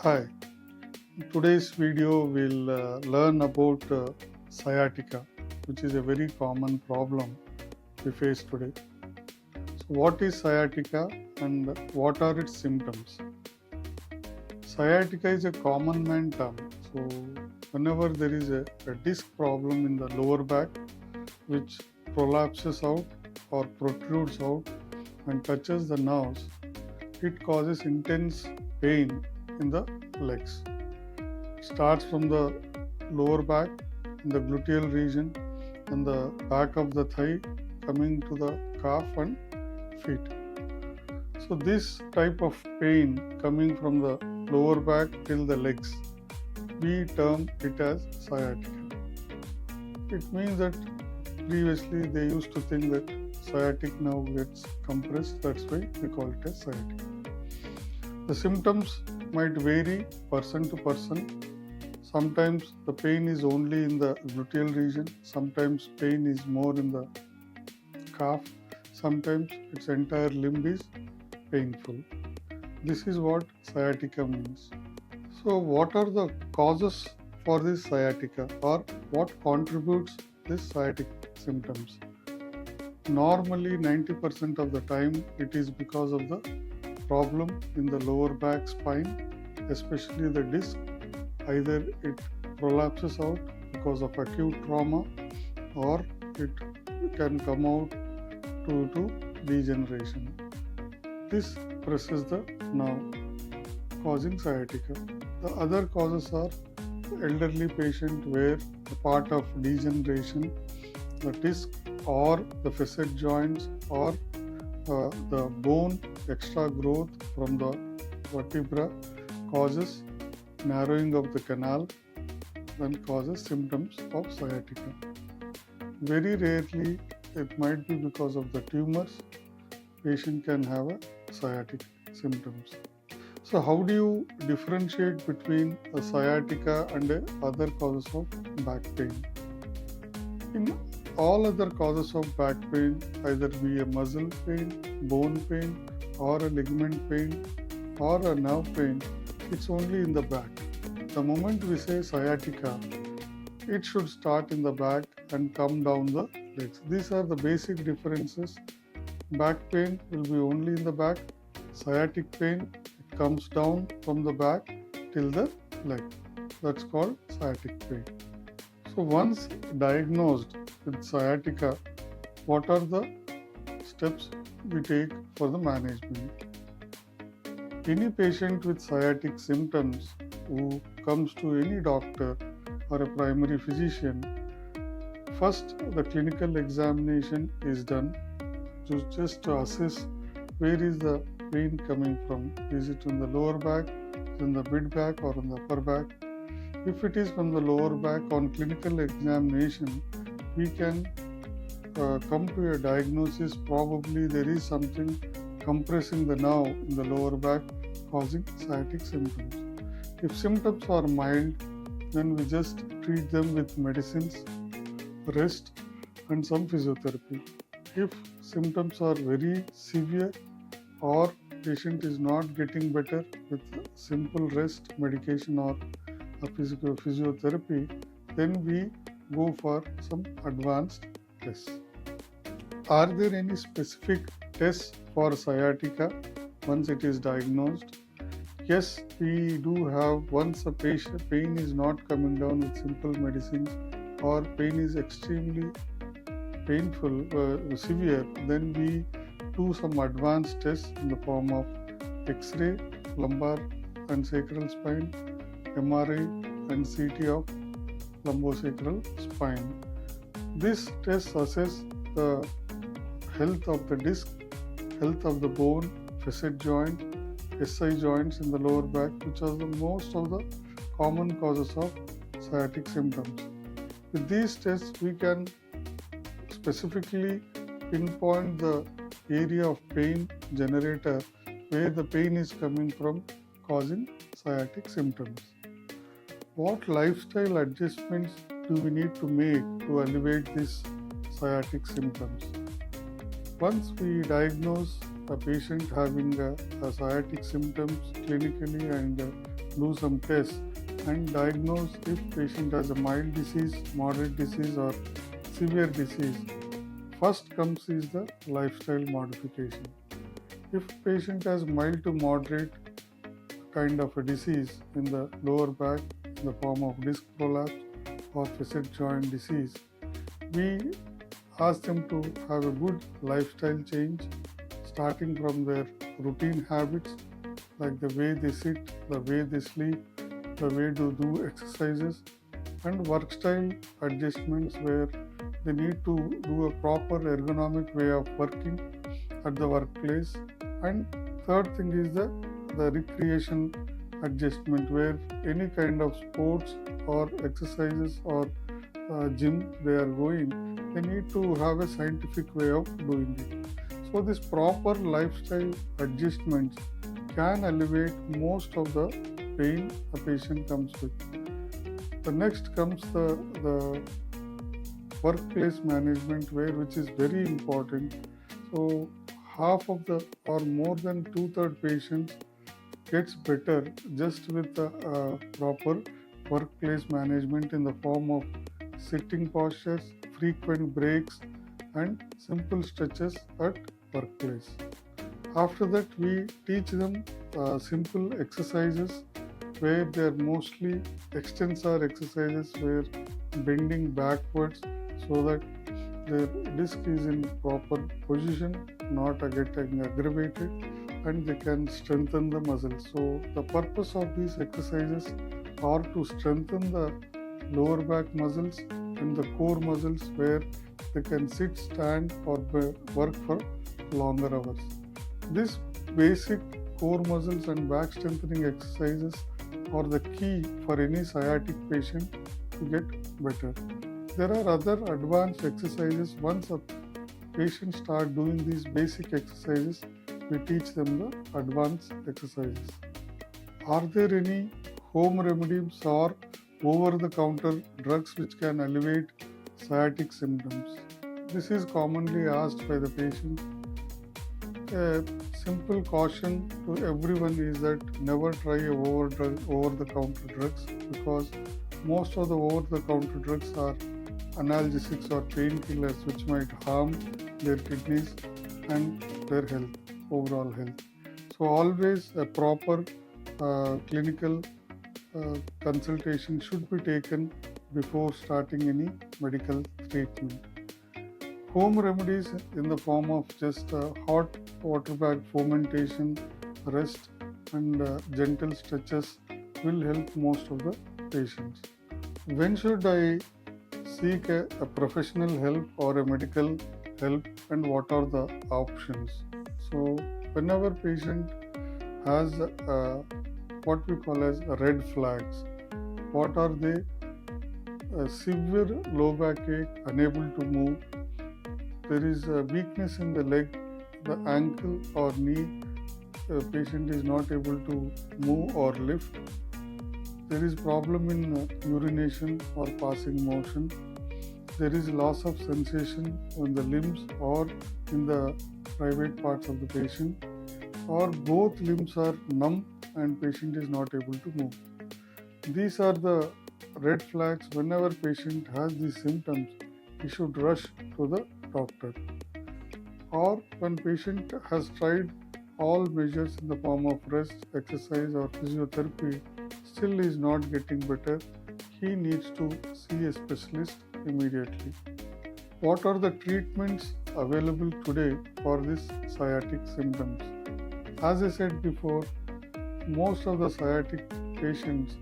Hi, in today's video we'll learn about sciatica, which is a very common problem we face today. So, what is sciatica and what are its symptoms? Sciatica is a common man term. So, whenever there is a disc problem in the lower back which prolapses out or protrudes out and touches the nerves, it causes intense pain in the legs. It starts from the lower back in the gluteal region and the back of the thigh coming to the calf and feet. So this type of pain coming from the lower back till the legs, we term it as sciatica. It means that previously they used to think that sciatic nerve gets compressed, that's why we call it as sciatica. The symptoms might vary person to person. Sometimes the pain is only in the gluteal region, sometimes pain is more in the calf, sometimes its entire limb is painful. This is what sciatica means. So what are the causes for this sciatica, or what contributes this sciatic symptoms? Normally 90% of the time it is because of the problem in the lower back spine, especially the disc. Either it prolapses out because of acute trauma or it can come out due to degeneration. This presses the nerve, causing sciatica. The other causes are elderly patient where the part of degeneration, the disc or the facet joints or the bone extra growth from the vertebra causes narrowing of the canal and causes symptoms of sciatica. Very rarely it might be because of the tumors, patient can have a sciatic symptoms. So how do you differentiate between a sciatica and other causes of back pain? In all other causes of back pain, either be a muscle pain, bone pain, or a ligament pain, or a nerve pain, it's only in the back. The moment we say sciatica, it should start in the back and come down the legs. These are the basic differences. Back pain will be only in the back. Sciatic pain, it comes down from the back till the leg. That's called sciatic pain. So once diagnosed with sciatica, what are the steps we take for the management? Any patient with sciatic symptoms who comes to any doctor or a primary physician, first the clinical examination is done just to assess where is the pain coming from. Is it in the lower back, in the mid back, or in the upper back? If it is from the lower back, on clinical examination, we can come to a diagnosis. Probably there is something compressing the nerve in the lower back causing sciatic symptoms. If symptoms are mild, then we just treat them with medicines, rest, and some physiotherapy. If symptoms are very severe or patient is not getting better with simple rest, medication, or a physical physiotherapy, then we go for some advanced tests. Are there any specific tests for sciatica once it is diagnosed? Yes, we do have. Once a patient pain is not coming down with simple medicines or pain is extremely painful, severe, then we do some advanced tests in the form of X-ray, lumbar and sacral spine, MRI and CT of lumbosacral spine. This test assess the health of the disc, health of the bone, facet joint, SI joints in the lower back, which are the most of the common causes of sciatic symptoms. With these tests, we can specifically pinpoint the area of pain generator where the pain is coming from causing sciatic symptoms. What lifestyle adjustments do we need to make to alleviate these sciatic symptoms? Once we diagnose a patient having a sciatic symptoms clinically and do some tests and diagnose if patient has a mild disease, moderate disease or severe disease. First comes is the lifestyle modification. If patient has mild to moderate kind of a disease in the lower back in the form of disc prolapse or facet joint disease, we ask them to have a good lifestyle change starting from their routine habits like the way they sit, the way they sleep, the way to do exercises and work style adjustments where they need to do a proper ergonomic way of working at the workplace. And third thing is the recreation adjustment where any kind of sports or exercises or gym they are going, they need to have a scientific way of doing it. So this proper lifestyle adjustments can alleviate most of the pain a patient comes with. The next comes the workplace management which is very important. So half of the or more than 2/3 patients gets better just with the proper workplace management in the form of sitting postures, frequent breaks and simple stretches at workplace. After that we teach them simple exercises where they are mostly extensor exercises where bending backwards so that the disc is in proper position, not getting aggravated, and they can strengthen the muscles. So the purpose of these exercises are to strengthen the lower back muscles and the core muscles where they can sit, stand or work for longer hours. This basic core muscles and back strengthening exercises are the key for any sciatic patient to get better. There are other advanced exercises. Once a patient start doing these basic exercises, we teach them the advanced exercises. Are there any home remedies or over-the-counter drugs which can alleviate sciatic symptoms? This is commonly asked by the patient. A simple caution to everyone is that never try over-the-counter drugs because most of the over-the-counter drugs are analgesics or painkillers which might harm their kidneys and their health, overall health. So always a proper clinical consultation should be taken before starting any medical treatment. Home remedies in the form of just hot water bag fomentation, rest and gentle stretches will help most of the patients. When should I seek a professional help or a medical help and what are the options? So whenever patient has what we call as red flags, what are they? Severe low backache, unable to move. There is a weakness in the leg, the ankle or knee. The patient is not able to move or lift. There is problem in urination or passing motion. There is loss of sensation in the limbs or in the private parts of the patient, or both limbs are numb and patient is not able to move. These are the red flags. Whenever patient has these symptoms, he should rush to the doctor. Or when patient has tried all measures in the form of rest, exercise or physiotherapy, still is not getting better, he needs to see a specialist immediately. What are the treatments available today for this sciatic symptoms? As I said before, most of the sciatic patients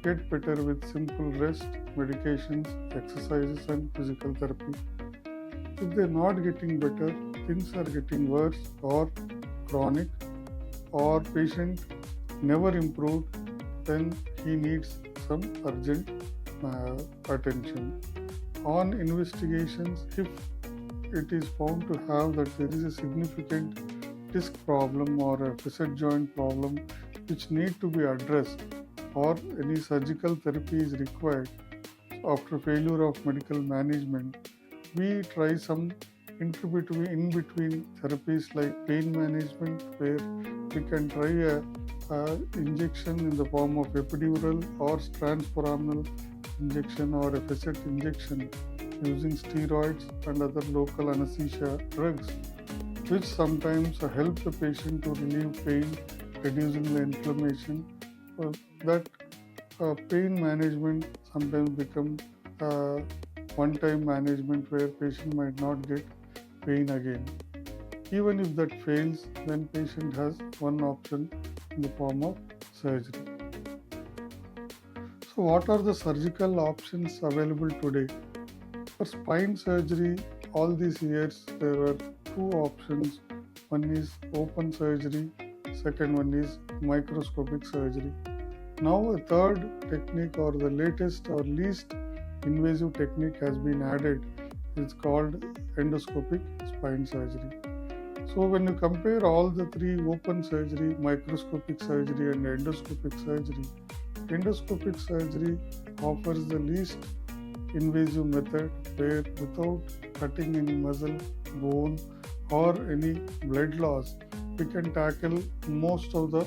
get better with simple rest, medications, exercises and physical therapy. If they are not getting better, things are getting worse or chronic, or patient never improved, then he needs some urgent attention. On investigations, if it is found to have that there is a significant disc problem or a facet joint problem which need to be addressed, or any surgical therapy is required after failure of medical management, we try some in between therapies like pain management, where we can try a injection in the form of epidural or transforaminal injection or a facet injection using steroids and other local anesthesia drugs, which sometimes help the patient to relieve pain, reducing the inflammation. That pain management sometimes become one-time management where patient might not get pain again. Even if that fails, then patient has one option in the form of surgery. So what are the surgical options available today? For spine surgery, all these years there were two options. One is open surgery, second one is microscopic surgery. Now a third technique, or the latest or least invasive technique, has been added. It's called endoscopic spine surgery. So when you compare all the three, open surgery, microscopic surgery and endoscopic surgery offers the least invasive method, where without cutting any muscle, bone or any blood loss, we can tackle most of the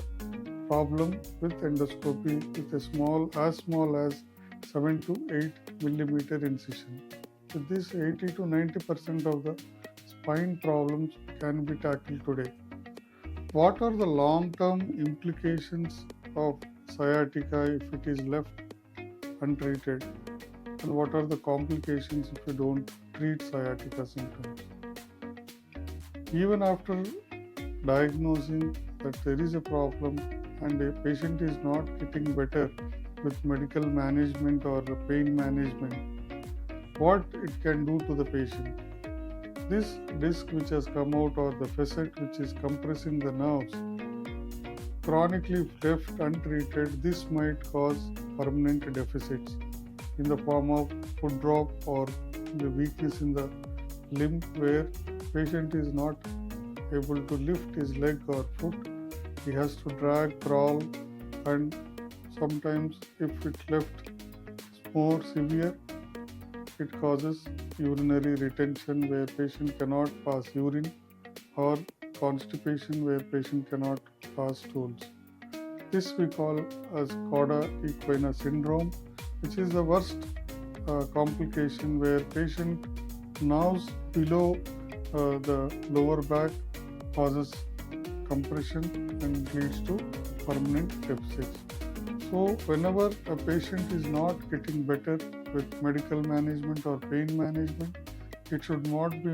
problem with endoscopy with a small as 7 to 8 millimeter incision. With this, 80 to 90% of the spine problems can be tackled today. What are the long-term implications of sciatica if it is left untreated? And what are the complications if you don't treat sciatica symptoms? Even after diagnosing that there is a problem and a patient is not getting better with medical management or pain management, what it can do to the patient? This disc which has come out, or the facet which is compressing the nerves, chronically left untreated, this might cause permanent deficits in the form of foot drop or the weakness in the limb, where patient is not able to lift his leg or foot. He has to drag, crawl, and sometimes if it left more severe, it causes urinary retention where patient cannot pass urine, or constipation where patient cannot pass stools. This we call as cauda equina syndrome, which is the worst complication, where patient nerves below the lower back causes compression and leads to permanent deficits. So whenever a patient is not getting better with medical management or pain management, it should not be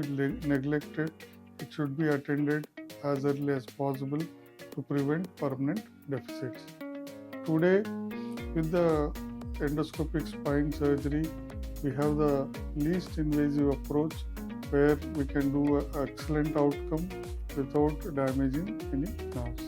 neglected. It should be attended as early as possible to prevent permanent deficits. Today, with the endoscopic spine surgery, we have the least invasive approach, where we can do an excellent outcome without damaging any nerves.